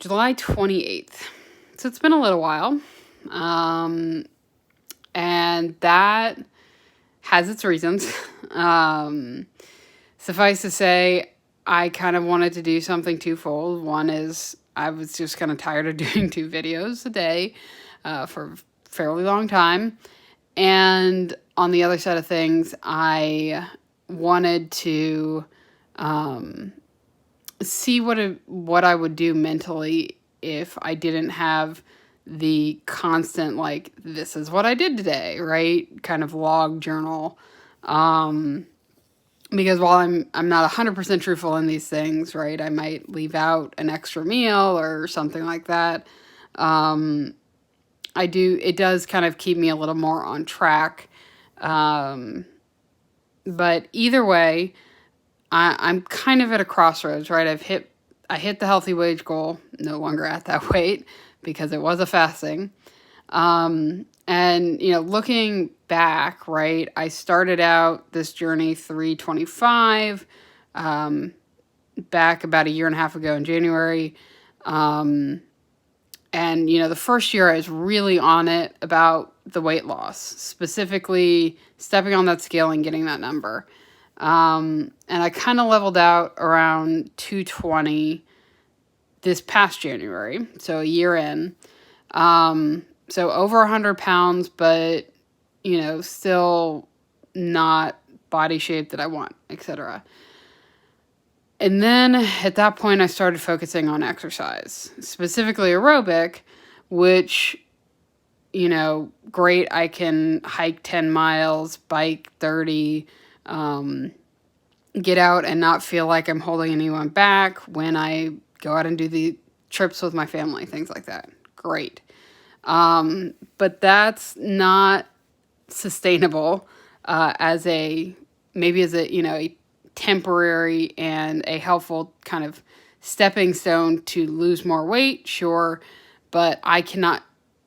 July 28th. So it's been a little while. And that has its reasons. Suffice to say, I kind of wanted to do something twofold. One is I was just kind of tired of doing 2 videos a day for a fairly long time. And on the other side of things, I wanted to see what I would do mentally if I didn't have the constant, like, this is what I did today, right? Kind of log journal. Because while I'm not 100% truthful in these things, right? I might leave out an extra meal or something like that. It does kind of keep me a little more on track. But either way, I'm kind of at a crossroads, right? I hit the healthy wage goal, no longer at that weight because it was a fasting. And, looking back, right, I started out this journey 325 back about a year and a half ago in January. And, the first year I was really on it about the weight loss, specifically stepping on that scale and getting that number. And I kind of leveled out around 220 this past January, so a year in. So over 100 pounds, but, still not body shape that I want, etc. And then at that point, I started focusing on exercise, specifically aerobic, which, great. I can hike 10 miles, bike 30, get out and not feel like I'm holding anyone back when I go out and do the trips with my family, things like that. Great. But that's not sustainable as a temporary and a helpful kind of stepping stone to lose more weight, sure, but I cannot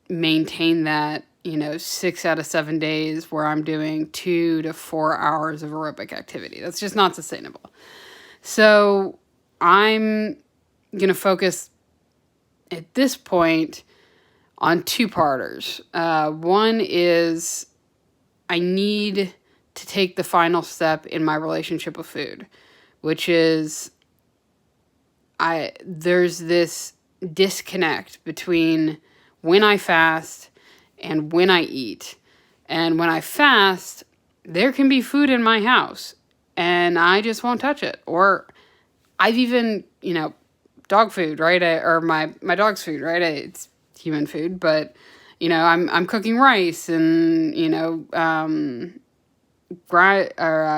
maintain that 6 out of 7 days where I'm doing 2 to 4 hours of aerobic activity. That's just not sustainable. So I'm going to focus at this point on 2-parters. One is I need to take the final step in my relationship with food, which is there's this disconnect between when I fast and when I eat. And when I fast, there can be food in my house and I just won't touch it. Or I've even, dog food, right? Or my dog's food, right? It's human food, but I'm cooking rice and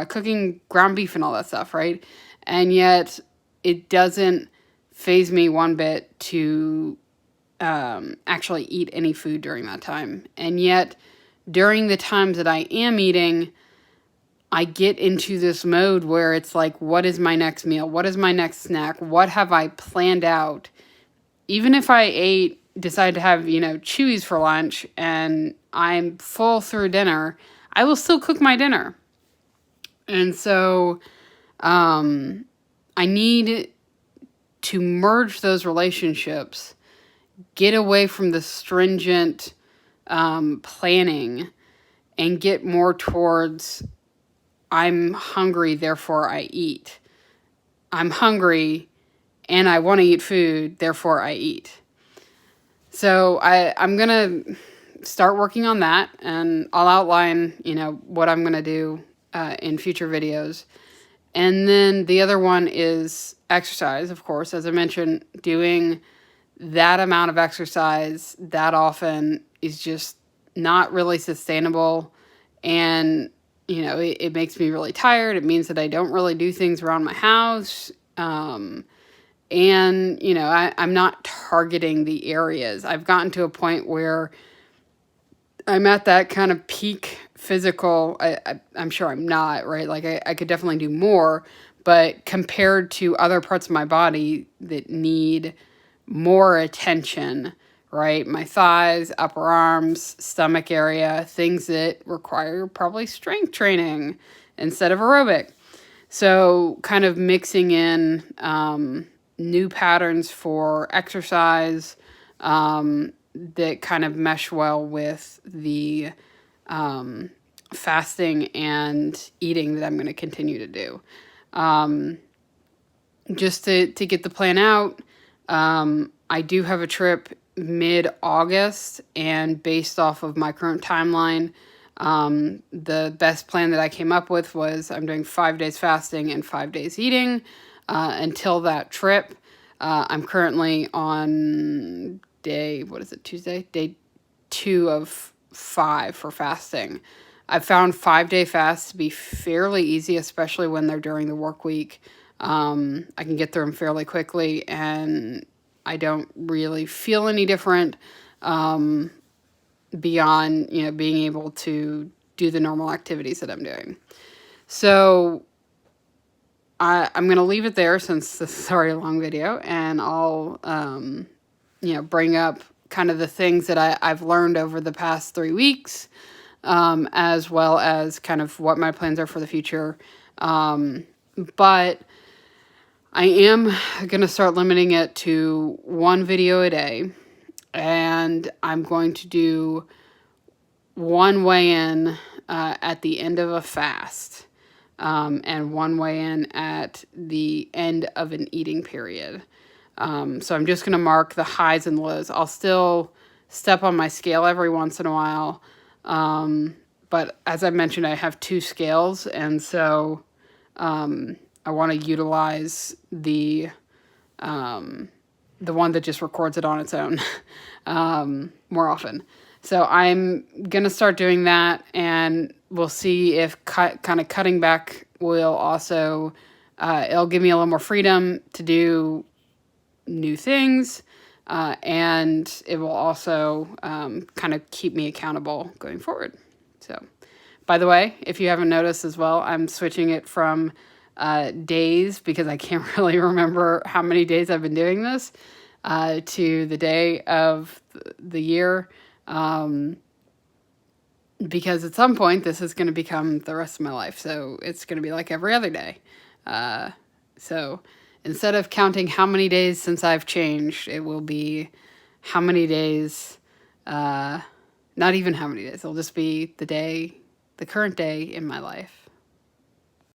cooking ground beef and all that stuff, right? And yet it doesn't faze me one bit to actually eat any food during that time. And yet during the times that I am eating, I get into this mode where it's like, what is my next meal? What is my next snack? What have I planned out? Even if I decide to have, Chewies for lunch and I'm full through dinner, I will still cook my dinner. And so I need to merge those relationships, get away from the stringent planning, and get more towards I'm hungry, therefore I eat. I'm hungry and I want to eat food, therefore I eat. So I'm going to start working on that, and I'll outline, what I'm going to do in future videos. And then the other one is exercise, of course. As I mentioned, doing that amount of exercise that often is just not really sustainable. And, it makes me really tired. It means that I don't really do things around my house. And, I'm not targeting the areas. I've gotten to a point where I'm at that kind of peak physical. I'm sure I'm not, right? Like I could definitely do more, but compared to other parts of my body that need more attention, right? My thighs, upper arms, stomach area, things that require probably strength training instead of aerobic. So kind of mixing in new patterns for exercise that kind of mesh well with the fasting and eating that I'm going to continue to do. Just to get the plan out, I do have a trip mid-August, and based off of my current timeline, the best plan that I came up with was I'm doing 5 days fasting and 5 days eating until that trip. I'm currently on Tuesday? Day 2 of 5 for fasting. I've found 5-day fasts to be fairly easy, especially when they're during the work week. I can get through them fairly quickly, and I don't really feel any different beyond, being able to do the normal activities that I'm doing. So I'm going to leave it there since this is already a long video, and I'll, bring up kind of the things that I've learned over the past 3 weeks, as well as kind of what my plans are for the future. But I am going to start limiting it to 1 video a day, and I'm going to do 1 weigh-in at the end of a fast, and 1 weigh-in at the end of an eating period. So I'm just going to mark the highs and lows. I'll still step on my scale every once in a while, but as I mentioned, I have 2 scales, and so I want to utilize the one that just records it on its own more often. So I'm going to start doing that, and we'll see if kind of cutting back will also, it'll give me a little more freedom to do new things, and it will also kind of keep me accountable going forward. So, by the way, if you haven't noticed as well, I'm switching it from days, because I can't really remember how many days I've been doing this, to the day of the year, because at some point this is going to become the rest of my life, so it's going to be like every other day. So instead of counting how many days since I've changed, it will be how many days, not even how many days, it'll just be the current day in my life.